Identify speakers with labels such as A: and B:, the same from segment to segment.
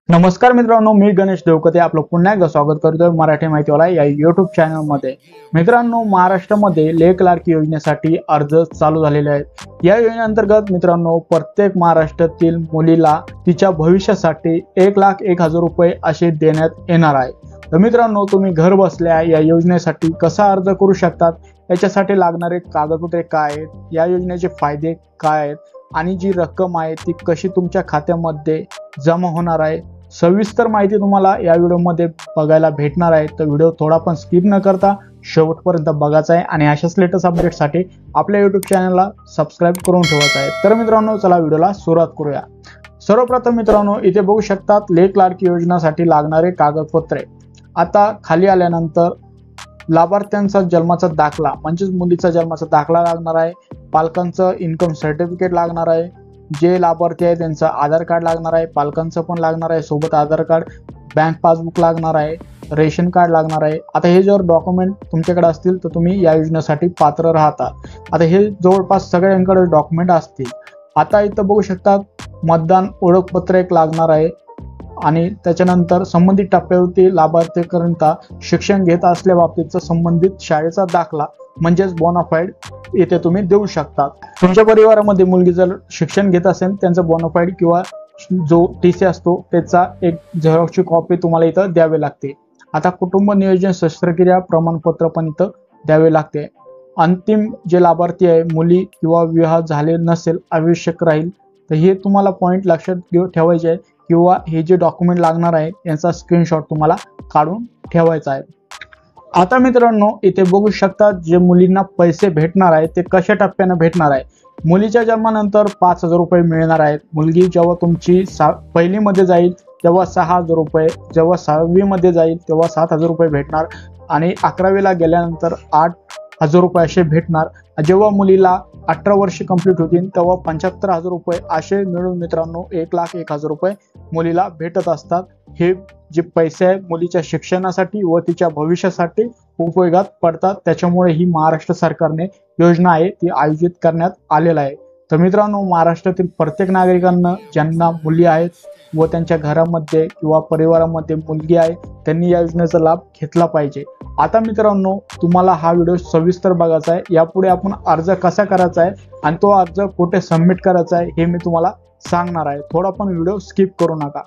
A: नमस्कार मित्रांनो, मी गणेश देवकते आपलं पुन्हा एकदा स्वागत करतोय मराठी माहितीवाला या युट्यूब चॅनलमध्ये। मित्रांनो, महाराष्ट्रामध्ये लेख लाडकी योजनेसाठी अर्ज चालू झालेले आहेत। या योजनेअंतर्गत मित्रांनो, प्रत्येक महाराष्ट्रातील मुलीला तिच्या भविष्यासाठी 1,01,000 रुपये असे देण्यात येणार आहे। तर मित्रांनो, तुम्ही घर बसल्या या योजनेसाठी कसा अर्ज करू शकतात, याच्यासाठी लागणारे कागदपत्रे काय आहेत, या योजनेचे फायदे काय आहेत आणि जी रक्कम आहे ती कशी तुमच्या खात्यामध्ये जमा होणार आहे, सविस्तर माहिती तुम्हाला या व्हिडिओमध्ये बघायला भेटणार आहे। तर व्हिडिओ थोडा पण स्किप न करता शेवटपर्यंत बघायचा आहे आणि अशाच लेटेस्ट अपडेटसाठी आपल्या YouTube चॅनलला सबस्क्राईब करून ठेवायचं आहे। तर मित्रांनो, चला व्हिडिओला सुरुवात करूया। सर्वप्रथम मित्रांनो, इथे बघू शकतात लेख लाडकी योजनेसाठी लागणारे कागदपत्रे। आता खाली आल्यानंतर लाभार्थ्यांचा जन्माचा दाखला म्हणजेच मुलीचा जन्माचा दाखला लागणार आहे, पालकांचं इन्कम सर्टिफिकेट लागणार आहे, जे लाभार्थी आहे त्यांचं आधार कार्ड लागणार आहे, पालकांचं पण लागणार आहे, सोबत आधार कार्ड, बँक पासबुक लागणार आहे, रेशन कार्ड लागणार आहे। आता हे जर डॉक्युमेंट तुमच्याकडे असतील तर तुम्ही या योजनेसाठी पात्र राहता। आता हे जवळपास सगळ्यांकडे डॉक्युमेंट असतील। आता इथं बघू शकता मतदान ओळखपत्र एक लागणार आहे आणि त्याच्यानंतर संबंधित टप्प्यावरती लाभार्थीकरिता शिक्षण घेत असल्याबाबतीचा संबंधित शाळेचा दाखला म्हणजेच बोनाफाईड इथे तुम्ही देऊ शकता। तुमच्या परिवारामध्ये मुलगी जर शिक्षण घेत असेल त्यांचा बोनाफाईड किंवा जो टीसी असतो त्याचा एक झेरॉक्सची कॉपी तुम्हाला इथं द्यावी लागते। आता कुटुंब नियोजन शस्त्रक्रिया प्रमाणपत्र पण इथं द्यावे लागते। अंतिम जे लाभार्थी आहे मुली किंवा विवाह झाले नसेल आवश्यक राहील, तर हे तुम्हाला पॉईंट लक्षात ठेवायचे आहे किंवा हे जे डॉक्युमेंट लागणार आहे यांचा स्क्रीनशॉट तुम्हाला काढून ठेवायचा आहे। आता मित्रांनो, इथे बघू शकता जे मुलींना पैसे भेटणार आहेत ते कशा टप्प्याने भेटणार आहे। मुलीच्या जन्मानंतर 5,000 रुपये मिळणार आहेत। मुलगी जेव्हा तुमची पहिली मध्ये जाईल तेव्हा 6,000 रुपये, जेव्हा 6वी मध्ये जाईल तेव्हा 7,000 रुपये भेटणार आणि 11वीला गेल्यानंतर 8,000 रुपये असे भेटणार। जेव्हा मुलीला 18 वर्ष कंप्लीट होतील तेव्हा 75,000 रुपये असे मिळून मित्रांनो 1,01,000 रुपये मुलीला भेटत असतात। हे जे पैसे आहेत मुलीच्या शिक्षणासाठी व तिच्या भविष्यासाठी उपयोगात पडतात, त्याच्यामुळे ही महाराष्ट्र सरकारने योजना आहे ती आयोजित करण्यात आलेला आहे। तर मित्रांनो, महाराष्ट्रातील प्रत्येक नागरिकांना ज्यांना मुली आहेत व त्यांच्या घरामध्ये किंवा परिवारामध्ये मुलगी आहे त्यांनी या योजनेचा लाभ घेतला पाहिजे। आता मित्रांनो, तुम्हाला हा व्हिडिओ सविस्तर बघायचा आहे। यापुढे आपण अर्ज कसा करायचा आहे आणि तो अर्ज कुठे सबमिट करायचा आहे हे मी तुम्हाला सांगणार आहे। थोडा पण व्हिडिओ स्किप करू नका।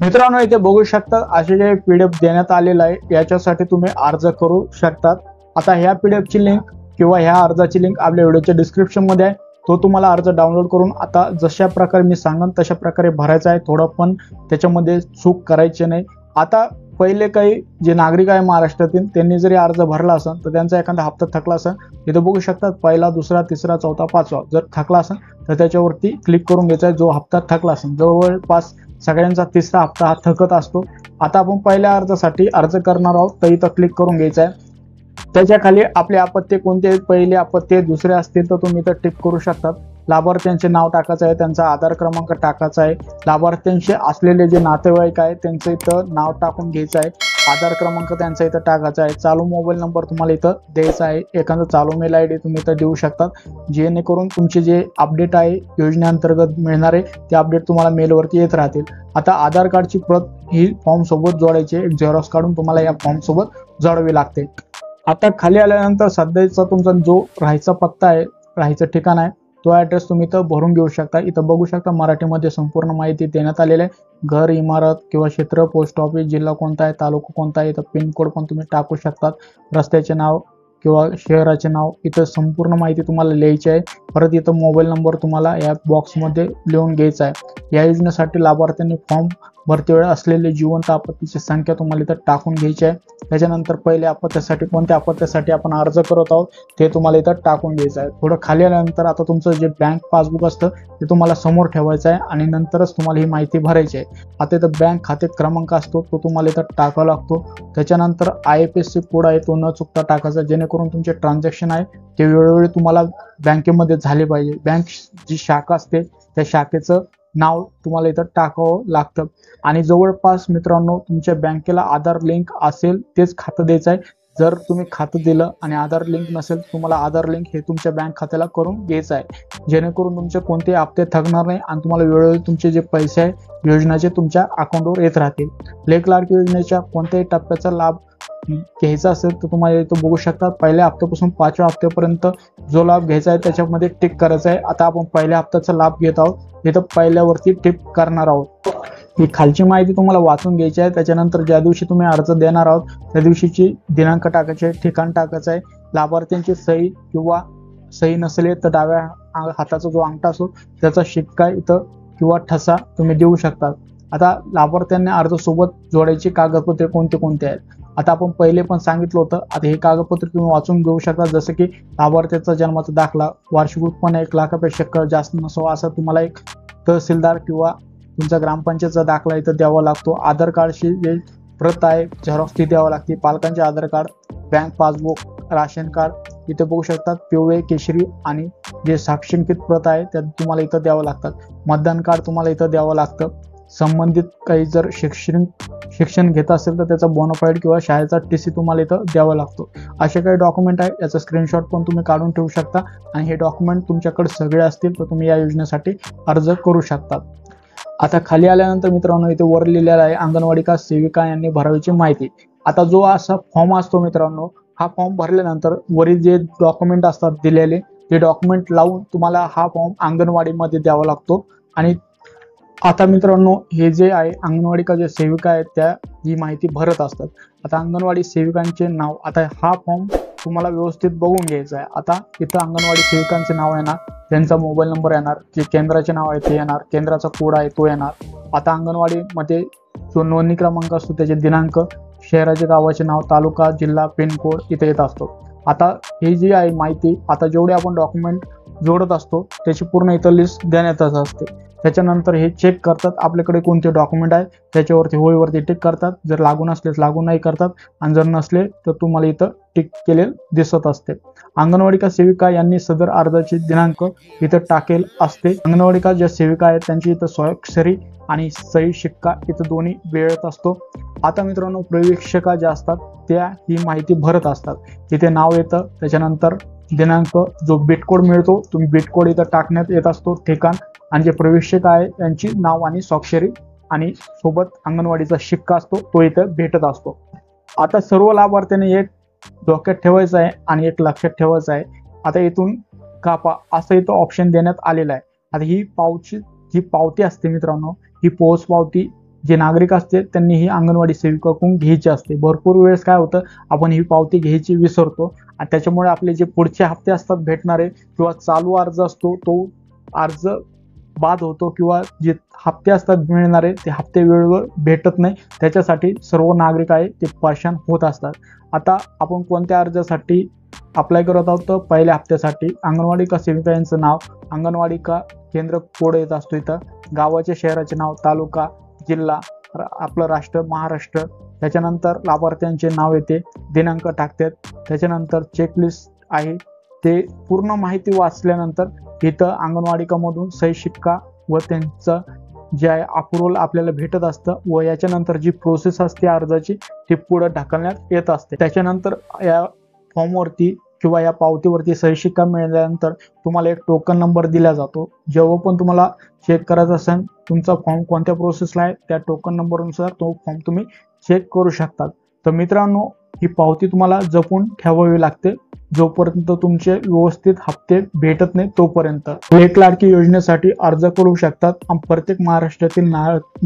A: मित्रांनो, इथे बघू शकता असे जे PDF देण्यात आलेला आहे याच्यासाठी तुम्ही अर्ज करू शकतात। आता ह्या PDF ची लिंक किंवा ह्या अर्जाची लिंक आपल्या व्हिडिओच्या डिस्क्रिप्शन मध्ये आहे, तो तुम्हाला अर्ज डाउनलोड करून आता जशा प्रकारे मी सांगन तशा प्रकारे भरायचा आहे। थोडं पण त्याच्यामध्ये चूक करायची नाही। आता पहिले काही जे नागरिक आहे महाराष्ट्रातील त्यांनी जरी अर्ज भरला असेल तर त्यांचा एखादा हप्ता थकला असेल, इथे बघू शकतात पहिला, दुसरा, तिसरा, चौथा, पाचवा जर थकला असेल तर त्याच्यावरती क्लिक करून घ्यायचा आहे। जो हप्ता थकला असेल, जवळपास सगळ्यांचा तिसरा हप्ता हा थकत असतो। आता आपण पहिल्या अर्जासाठी अर्ज करणार आहोत तर इथं क्लिक करून घ्यायचं आहे। त्याच्या खाली आपले अपत्य कोणते पहिले अपत्य दुसरे असतील तर तुम्ही इथं टिक करू शकतात। लाभार्थ्यांचे नाव टाकायचं आहे, त्यांचा आधार क्रमांक टाकायचा आहे, लाभार्थ्यांचे असलेले जे नातेवाईक आहे त्यांचं इथं नाव टाकून घ्यायचं आहे, आधार क्रमांक त्यांचा इथं टाकायचा आहे, चालू मोबाईल नंबर तुम्हाला इथं द्यायचा आहे, एखादा चालू मेल ID तुम्ही इथं देऊ शकतात, जेणेकरून तुमचे जे अपडेट आहे योजनेअंतर्गत मिळणारे ते अपडेट तुम्हाला मेलवरती येत राहतील। आता आधार कार्डची प्रत ही फॉर्म सोबत जोडायची, एक झेरॉक्स काढून तुम्हाला या फॉर्म सोबत जोडावी लागते। आता खाली आल्यानंतर सध्याचा तुमचा जो राहायचा पत्ता आहे, राहायचं ठिकाण आहे, तो ॲड्रेस तुम्ही इथं भरून घेऊ शकता। इथं बघू शकता मराठीमध्ये संपूर्ण माहिती देण्यात आलेली आहे। घर, इमारत किंवा क्षेत्र, पोस्ट ऑफिस, जिल्हा कोणता आहे, तालुका कोणता आहे, इथं पिनकोड पण तुम्ही टाकू शकतात, रस्त्याचे नाव किंवा शहराचे नाव इथं संपूर्ण माहिती तुम्हाला लिहायची आहे। परत इथं मोबाईल नंबर तुम्हाला या बॉक्समध्ये लिहून घ्यायचा आहे। या योजनेसाठी लाभार्थ्यांनी फॉर्म भरती वेळ असलेले जिवंत आपत्तीची संख्या तुम्हाला इथं टाकून घ्यायची आहे। त्याच्यानंतर पहिल्या अपत्यासाठी कोणत्या अपत्यासाठी आपण अर्ज करत आहोत ते तुम्हाला इथं टाकून घ्यायचं आहे। थोडं खाली आल्यानंतर आता तुमचं जे बँक पासबुक असतं ते तुम्हाला समोर ठेवायचं आहे आणि नंतरच तुम्हाला ही माहिती भरायची आहे। आता इथं बँक खाते क्रमांक असतो तो तुम्हाला इथं टाकावा लागतो। त्याच्यानंतर IFSC कोड आहे तो न चुकता टाकायचा, जेणेकरून तुमचे ट्रान्झॅक्शन आहे ते वेळोवेळी तुम्हाला बँकेमध्ये झाले पाहिजे। बँक जी शाखा असते त्या शाखेचं नाव तुम्हाला इथं टाकावं लागतं आणि जवळपास मित्रांनो तुमच्या बँकेला आधार लिंक असेल तेच खातं द्यायचं आहे। जर तुम्ही खातं दिलं आणि आधार लिंक नसेल, तुम्हाला आधार लिंक हे तुमच्या बँक खात्याला करून घ्यायचं आहे, जेणेकरून तुमचे कोणतेही हप्ते थकणार नाही आणि तुम्हाला वेळोवेळी तुमचे जे पैसे आहे योजनेचे तुमच्या अकाउंटवर येत राहतील. लेख लाडकी योजनेच्या कोणत्याही टप्प्याचा लाभ घ्यायचा असेल तर तुम्हाला इथं बघू शकता, पहिल्या हप्त्यापासून 5व्या हप्त्यापर्यंत जो लाभ घ्यायचा आहे त्याच्यामध्ये टिक करायचं आहे. आता आपण पहिल्या हप्त्याचा लाभ घेत आहोत, इथं पहिल्यावरती टिक करणार आहोत. ही खालची माहिती तुम्हाला वाचून घ्यायची आहे. त्याच्यानंतर ज्या दिवशी तुम्ही अर्ज देणार आहोत त्या दिवशीची दिनांक टाकायची आहे, ठिकाण टाकायचं आहे, लाभार्थ्यांची सही किंवा सही नसले तर डाव्या हाताचा जो अंगठा असतो त्याचा शिक्का इथं किंवा ठसा तुम्ही देऊ शकता. आता लाभार्थ्यांनी अर्ज सोबत जोडायची कागदपत्रे कोणते कोणते आहेत, आता आपण पहिले पण सांगितलं होतं. आता हे कागदपत्र तुम्ही वाचून घेऊ शकता, जसं की लाभार्थ्याचा जन्माचा दाखला, वार्षिक उत्पन्न 1 लाखापेक्षा जास्त नसावं असं तुम्हाला एक तहसीलदार किंवा तुमचा ग्रामपंचायतचा दाखला इथं द्यावा लागतो. आधार कार्डची जे प्रत आहे झेरॉक्स ती द्यावं लागते. पालकांचे Aadhaar card, bank passbook, ration card इथे बघू शकतात, पिवळे, केशरी आणि जे साक्षांकित प्रत आहे त्या तुम्हाला इथं द्यावं लागतात. मतदान कार्ड तुम्हाला इथं द्यावं लागतं. संबंधित काही जर शिक्षण घेत असेल तर त्याचा बोनाफाईड किंवा शाळेचा TC तुम्हाला इथं द्यावा लागतो. असे काही डॉक्युमेंट आहे, याचा स्क्रीनशॉट पण तुम्ही काढून ठेवू शकता आणि हे डॉक्युमेंट तुमच्याकडे सगळे असतील तर तुम्ही या योजनेसाठी अर्ज करू शकता. आता खाली आल्यानंतर मित्रांनो इथे वर लिहिलेला आहे अंगणवाडी का सेविका यांनी भरावीची माहिती. आता जो असा फॉर्म असतो मित्रांनो, हा फॉर्म भरल्यानंतर वरील जे डॉक्युमेंट असतात दिलेले ते डॉक्युमेंट लावून तुम्हाला हा फॉर्म अंगणवाडीमध्ये द्यावा लागतो. आणि आता मित्रांनो हे जे आहे अंगणवाडी का जे सेविका आहेत त्या ही माहिती भरत असतात. आता अंगणवाडी सेविकांचे नाव, आता हा फॉर्म तुम्हाला व्यवस्थित बघून घ्यायचा आहे. आता इथं अंगणवाडी सेविकांचे नाव येणार, त्यांचा मोबाईल नंबर येणार, जे केंद्राचे नाव आहे ते येणार, केंद्राचा कोड आहे तो येणार. आता अंगणवाडीमध्ये जो नोंदणी क्रमांक असतो त्याचे दिनांक, शहराचे गावाचे नाव, तालुका, जिल्हा, पिनकोड इथे येत असतो. आता ही जी आहे माहिती, आता जेवढे आपण डॉक्युमेंट जोडत असतो त्याची पूर्ण इथं लिस्ट देण्यातच असते. त्याच्यानंतर हे चेक करतात आपल्याकडे कोणते डॉक्युमेंट आहे, त्याच्यावरती होळीवरती टिक करतात, जर लागून असलेच लागू नाही करतात आणि जर नसले तर तुम्हाला इथं टिक केलेलं दिसत असते. अंगणवाडी का सेविका यांनी सदर अर्जाची दिनांक इथं टाकेल असते. अंगणवाडी का ज्या सेविका आहेत त्यांची इथं स्वाक्षरी आणि सही शिक्का इथं दोन्ही वेळेत असतो. आता मित्रांनो प्रवेशिका ज्या असतात त्या ही माहिती भरत असतात, इथे नाव येतं, त्याच्यानंतर दिनांक, जो बिटकोड मिळतो तुम्ही बिटकोड इथं टाकण्यात येत असतो, ठिकाण आणि जे प्रवेशिका आहे त्यांची नाव आणि स्वाक्षरी आणि सोबत अंगणवाडीचा शिक्का असतो तो इथं भेटत असतो. आता सर्व लाभार्थ्यांनी एक डोक्यात ठेवायचं आहे आणि एक लक्षात ठेवायचं आहे, आता इथून कापा असं इथं ऑप्शन देण्यात आलेलं आहे. आता ही पावती असते मित्रांनो, ही पोच पावती जे नागरिक असते त्यांनी ही अंगणवाडी सेविकाकडून घ्यायची असते. भरपूर वेळेस काय होतं, आपण ही पावती घ्यायची विसरतो आणि त्याच्यामुळे आपले जे पुढचे हप्ते असतात भेटणारे किंवा चालू अर्ज असतो तो अर्ज बाद होतो किंवा जे हप्ते असतात मिळणारे ते हप्ते वेळेवर भेटत नाही. त्याच्यासाठी सर्व नागरिक आहे ते परेशान होत असतात. आता आपण कोणत्या अर्जासाठी अप्लाय करत आहोत तर पहिल्या हप्त्यासाठी अंगणवाडी का सेविका यांचं नाव, अंगणवाडी का केंद्र कोड येत असतो, इथं गावाचे शहराचे नाव, तालुका, जिल्हा, आपलं राष्ट्र महाराष्ट्र, त्याच्यानंतर लाभार्थ्यांचे नाव येते, दिनांक टाकतात, त्याच्यानंतर चेकलिस्ट आहे. ते पूर्ण माहिती वाचल्यानंतर इथं अंगणवाडीकामधून सही शिक्का व त्यांचं जे आहे अप्रुव्हल आपल्याला भेटत असतं व याच्यानंतर जी प्रोसेस असते अर्जाची ती पुढे ढकलण्यात येत असते. त्याच्यानंतर या फॉर्मवरती किंवा या पावतीवरती सही शिक्का मिळाल्यानंतर तुम्हाला एक टोकन नंबर दिला जातो. जेव्हा पण तुम्हाला चेक करायचं असेल तुमचा फॉर्म कोणत्या प्रोसेसला आहे त्या टोकन नंबरनुसार तो फॉर्म तुम्ही चेक करू शकता. तर मित्रांनो ही पावती तुम्हाला जपून ठेवावी लागते जोपर्यंत तुमचे व्यवस्थित हप्ते भेटत नाही तोपर्यंत. लेख लाडकी योजनेसाठी अर्ज करू शकतात आणि प्रत्येक महाराष्ट्रातील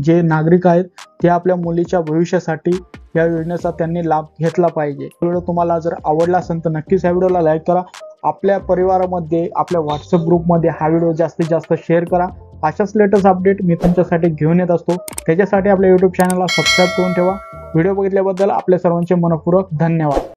A: जे नागरिक आहेत ते आपल्या मुलीच्या भविष्यासाठी या योजनेचा त्यांनी लाभ घेतला पाहिजे. व्हिडिओ तुम्हाला जर आवडला असेल तर नक्कीच या व्हिडिओला लाईक करा. आपल्या परिवारामध्ये आपल्या व्हॉट्सअप ग्रुपमध्ये हा व्हिडिओ जास्तीत जास्त शेअर करा. अशाच लेटेस्ट अपडेट मी तुमच्यासाठी घेऊन येत असतो. त्याच्यासाठी आपल्या YouTube चॅनलला सबस्क्राईब करून ठेवा. व्हिडिओ बघितल्याबद्दल आपल्या सर्वांचे मनपूर्वक धन्यवाद.